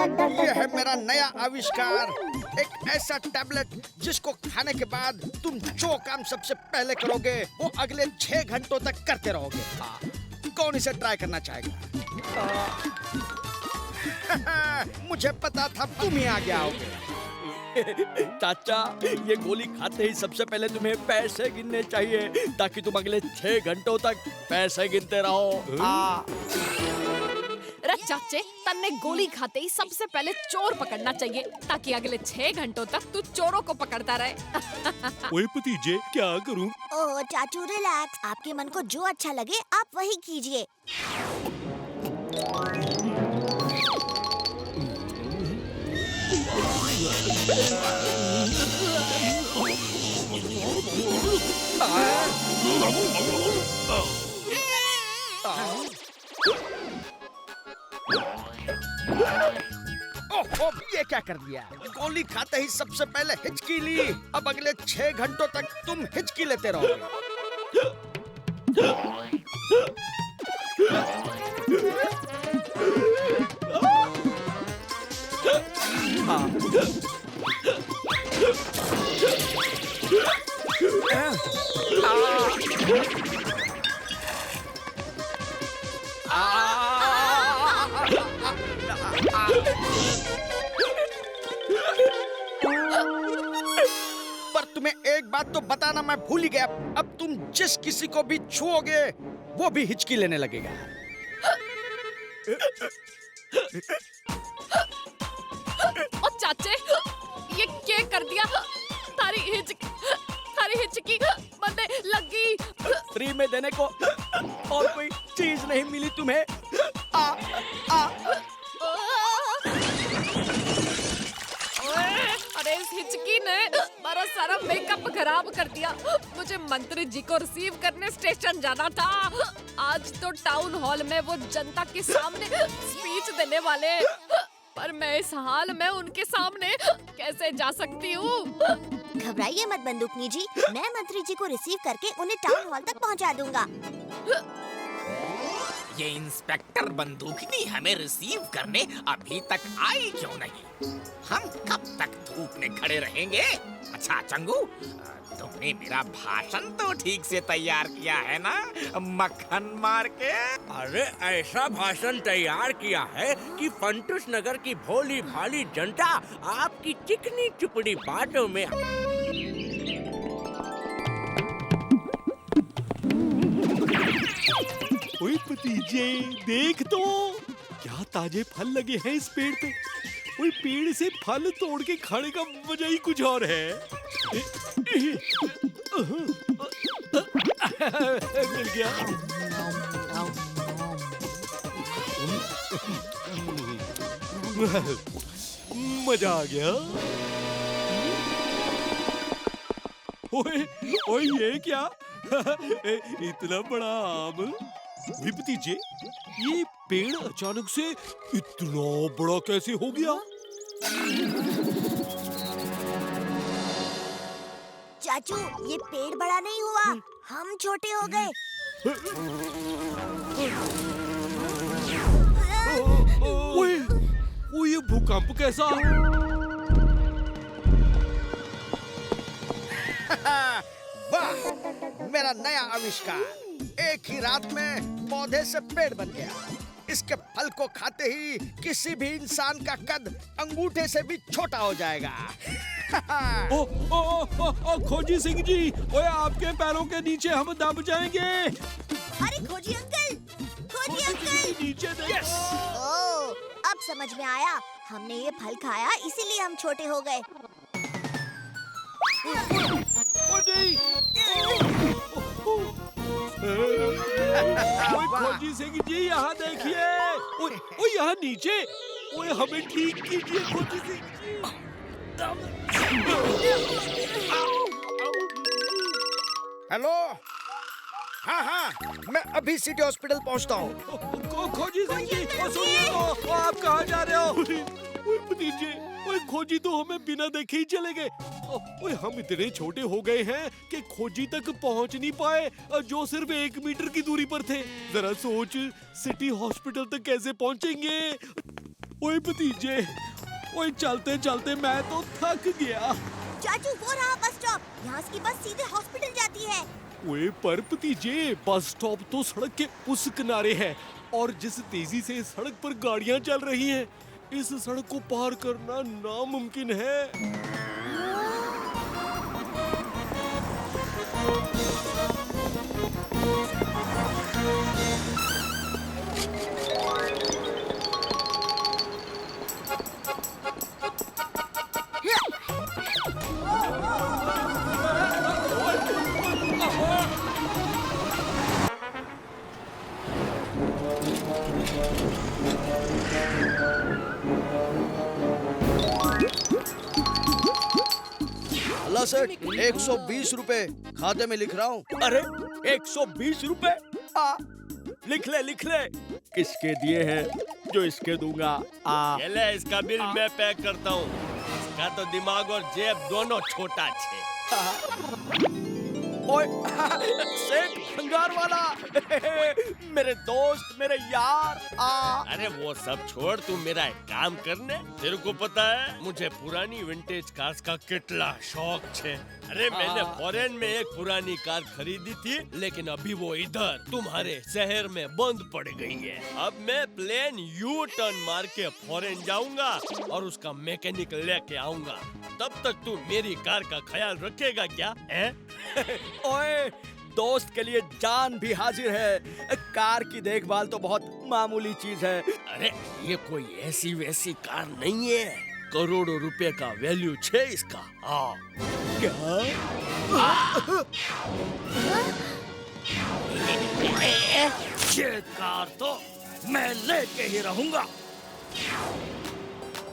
ये है मेरा नया आविष्कार, एक ऐसा टैबलेट जिसको खाने के बाद तुम जो काम सबसे पहले करोगे वो अगले 6 घंटों तक करते रहोगे। कौन इसे ट्राई करना चाहेगा? मुझे पता था तुम ही आगे आओगे। चाचा, ये गोली खाते ही सबसे पहले तुम्हें पैसे गिनने चाहिए ताकि तुम अगले 6 घंटों तक पैसे गिनते रहो। अरे चाचे, तन्ने गोली खाते ही सबसे पहले चोर पकड़ना चाहिए ताकि अगले 6 घंटों तक तू चोरों को पकड़ता रहे। ओए भतीजे, क्या करूं? ओह चाचू रिलैक्स, आपके मन को जो अच्छा लगे आप वही कीजिए। ओह, ये क्या कर दिया? गोली खाते ही सबसे पहले हिचकी ली, अब अगले 6 घंटों तक तुम हिचकी लेते रहोगे। पर तुम्हें एक बात तो बताना मैं भूल ही गया, अब तुम जिस किसी को भी छुओगे वो भी हिचकी लेने लगेगा। ओ चाचे, ये क्या कर दिया? थारी हिचकी बंदे लगी। फ्री में देने को और कोई चीज नहीं मिली तुम्हें। अरे इस हिचकी ने मेरा सारा मेकअप खराब कर दिया। मुझे मंत्री जी को रिसीव करने स्टेशन जाना था। आज तो टाउन हॉल में वो जनता के सामने स्पीच देने वाले, पर मैं इस हाल में उनके सामने कैसे जा सकती हूँ? घबराइए मत बंदूकनी जी, मैं मंत्री जी को रिसीव करके उन्हें टाउन हॉल तक पहुंचा दूंगा। ये इंस्पेक्टर बंदूकनी हमें रिसीव करने अभी तक आई क्यों नहीं? हम कब तक धूप में खड़े रहेंगे? अच्छा चंगू, तुमने मेरा भाषण तो ठीक से तैयार किया है ना, मक्खन मार के? अरे ऐसा भाषण तैयार किया है कि फंटूस नगर की भोली भाली जनता आपकी चिकनी चुपड़ी बातों में। ओए भतीजे, देख तो क्या ताजे फल लगे हैं इस पेड़ पे। ओए पेड़ से फल तोड़ के खाने का मजा ही कुछ और है। मिल गया। मजा आ गया। ओए ओए, ये क्या? इतना बड़ा आम। ओए भतीजे, ये पेड़ अचानक से इतना बड़ा कैसे हो गया? चाचू, ये पेड़ बड़ा नहीं हुआ, हम छोटे हो गए। ओए, ओए, ये भूकंप कैसा? वाह, मेरा नया आविष्कार, एक ही रात में पौधे से पेड़ बन गया। इसके फल को खाते ही किसी भी इंसान का कद अंगूठे से भी छोटा हो जाएगा। ओ, ओ, ओ, ओ, खोजी सिंह जी, ओए आपके पैरों के नीचे हम दब जाएंगे। अरे खोजी अंकल, खोजी अंकल, नीचे देखो। ओह, अब समझ में आया, हमने ये फल खाया इसीलिए हम छोटे हो गए। ओ नहीं। ओए खोजी सिंह जी, यहाँ देखिए। ओए, ओए यहाँ नीचे। ओए हमें ठीक कीजिए खोजी सिंह जी। हेलो, हाँ हाँ, मैं अभी सिटी हॉस्पिटल पहुंचता हूँ। खोजी सिंह जी, सुनिए तो, आप कहाँ जा रहे हो? ओए भतीजे, ओए खोजी तो हमें बिना देखे ही चले गए। ओए हम इतने छोटे हो गए हैं कि खोजी तक पहुंच नहीं पाए, जो सिर्फ 1 मीटर की दूरी पर थे। जरा सोच, सिटी हॉस्पिटल तक कैसे पहुंचेंगे? ओए भतीजे, ओए चलते चलते मैं तो थक गया। चाचू वो रहा बस स्टॉप, यहाँ की बस सीधे हॉस्पिटल जाती है। ओए पर भतीजे, बस स्टॉप तो सड़क के उस किनारे है और जिस तेजी से सड़क पर गाड़ियां चल रही हैं, इस सड़क को पार करना नामुमकिन है। अल्लाह सेठ, 120 रुपए खाते में लिख रहा हूँ। अरे 120 रुपए? लिख ले। किसके दिए हैं जो इसके दूंगा। ये ले, इसका बिल मैं पे करता हूँ। इसका तो दिमाग और जेब दोनों छोटा छे। ओए सेठ भंगार वाला, मेरे दोस्त, मेरे यार। अरे वो सब छोड़, तू मेरा एक काम करने। तेरे को पता है मुझे पुरानी विंटेज कार्स का कितना शौक छे। अरे मैंने फॉरेन में एक पुरानी कार खरीदी थी, लेकिन अभी वो इधर तुम्हारे शहर में बंद पड़ गई है। अब मैं प्लेन यू टर्न मार के फॉरेन जाऊंगा और उसका मैकेनिक लेके आऊंगा। तब तक तू मेरी कार का ख्याल रखेगा क्या? ओए, दोस्त के लिए जान भी हाजिर है। कार की देखभाल तो बहुत मामूली चीज है। अरे ये कोई ऐसी वैसी कार नहीं है, करोड़ों रुपए का वैल्यू छे इसका। क्या? ये कार तो मैं लेके ही रहूंगा।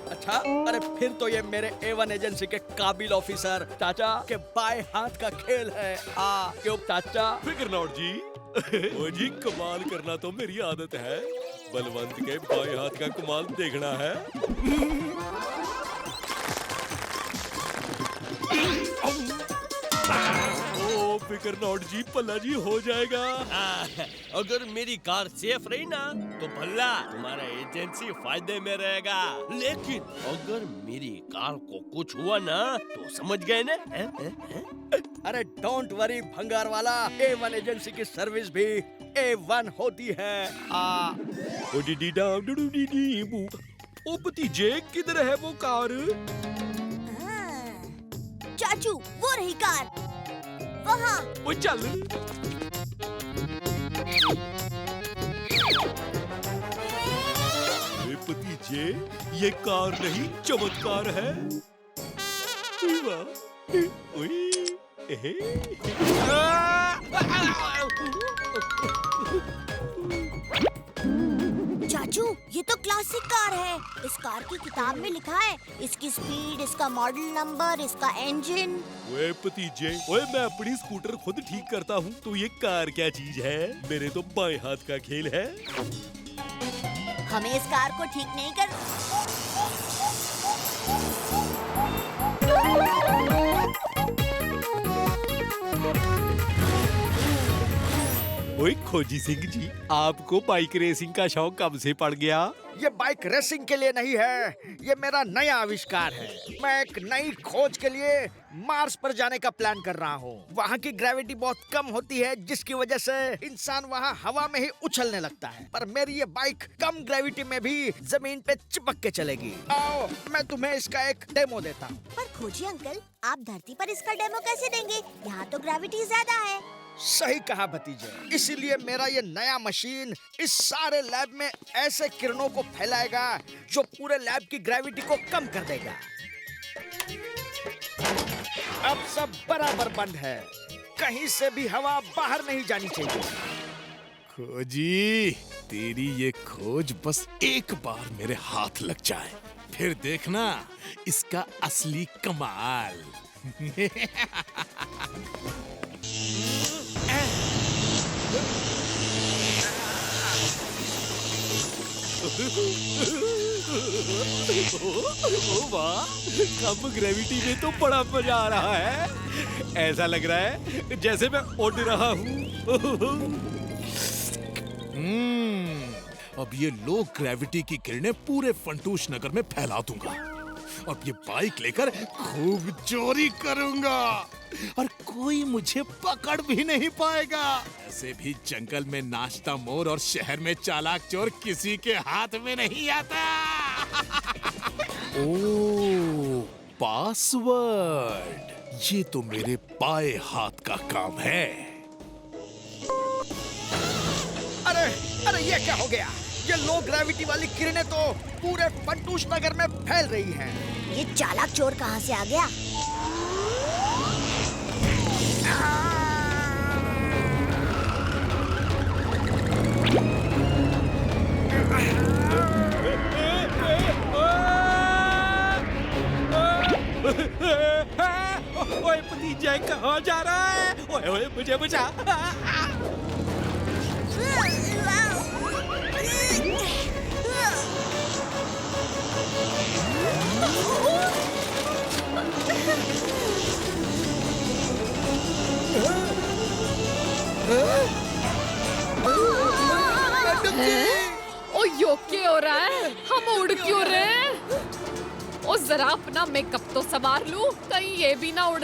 अच्छा, अरे फिर तो ये मेरे A1 एजेंसी के काबिल ऑफिसर चाचा के बाएं हाथ का खेल है। क्यों चाचा? फिक्र नॉट जी। ओ जी, कमाल करना तो मेरी आदत है। बलवंत के बाएं हाथ का कमाल देखना है। ओ फिक्र नॉट जी, पल्ला जी हो जाएगा। अगर मेरी कार सेफ रही ना तो भला तुम्हारा एजेंसी फायदे में रहेगा, लेकिन अगर मेरी कार को कुछ हुआ ना तो समझ गए ना? अरे डोंट वरी भंगार वाला, A1 एजेंसी की सर्विस भी A1 होती है। ओ डी डी डाम डू डू डी डी बू। ओ भतीजे, किधर है वो कार? चाचू वो रही कार, वहाँ। ओ चल। भतीजे, ये कार नहीं चमत्कार है। चाचू ये तो क्लासिक कार है। इस कार की किताब में लिखा है इसकी स्पीड, इसका मॉडल नंबर, इसका इंजन। ओए भतीजे, ओए मैं अपनी स्कूटर खुद ठीक करता हूँ, तो ये कार क्या चीज है? मेरे तो बाएं हाथ का खेल है। हमें इस कार को ठीक नहीं कर। ओए खोजी सिंह जी, आपको बाइक रेसिंग का शौक कब से पड़ गया? ये बाइक रेसिंग के लिए नहीं है, ये मेरा नया आविष्कार है। मैं एक नई खोज के लिए मार्स पर जाने का प्लान कर रहा हूँ। वहाँ की ग्रेविटी बहुत कम होती है, जिसकी वजह से इंसान वहाँ हवा में ही उछलने लगता है। पर मेरी ये बाइक कम ग्रेविटी में भी जमीन पे चिपक के चलेगी। आओ मैं तुम्हें इसका एक डेमो देता हूँ। पर खोजी अंकल, आप धरती पर इसका डेमो कैसे देंगे? यहाँ तो ग्रेविटी ज्यादा है। सही कहा भतीजे, इसीलिए मेरा ये नया मशीन इस सारे लैब में ऐसे किरणों को फैलाएगा जो पूरे लैब की ग्रेविटी को कम कर देगा। अब सब बराबर बंद है, कहीं से भी हवा बाहर नहीं जानी चाहिए। खोजी, तेरी ये खोज बस एक बार मेरे हाथ लग जाए, फिर देखना इसका असली कमाल। ओ वाह, कम ग्रेविटी में तो बड़ा मजा आ रहा है। ऐसा लग रहा है जैसे मैं उड़ रहा हूँ। अब ये लो ग्रेविटी की किरणें पूरे फंटूश नगर में फैला दूंगा। अब ये बाइक लेकर खूब चोरी करूंगा और कोई मुझे पकड़ भी नहीं पाएगा। ऐसे भी जंगल में नाचता मोर और शहर में चालाक चोर किसी के हाथ में नहीं आता। ओ, पासवर्ड, ये तो मेरे बाएं हाथ का काम है। अरे अरे ये क्या हो गया? ये लो ग्रेविटी वाली किरणें तो पूरे फंटूश नगर में फैल रही हैं। ये चालाक चोर कहाँ से आ गया? ओए भतीजा कहाँ जा रहा है? ओए ओए मुझे बचा। ओ यो क्या हो रहा है? हम उड़ क्यों रहे हैं? ओ जरा अपना मेकअप तो संवार लूं, कहीं ये भी ना उड़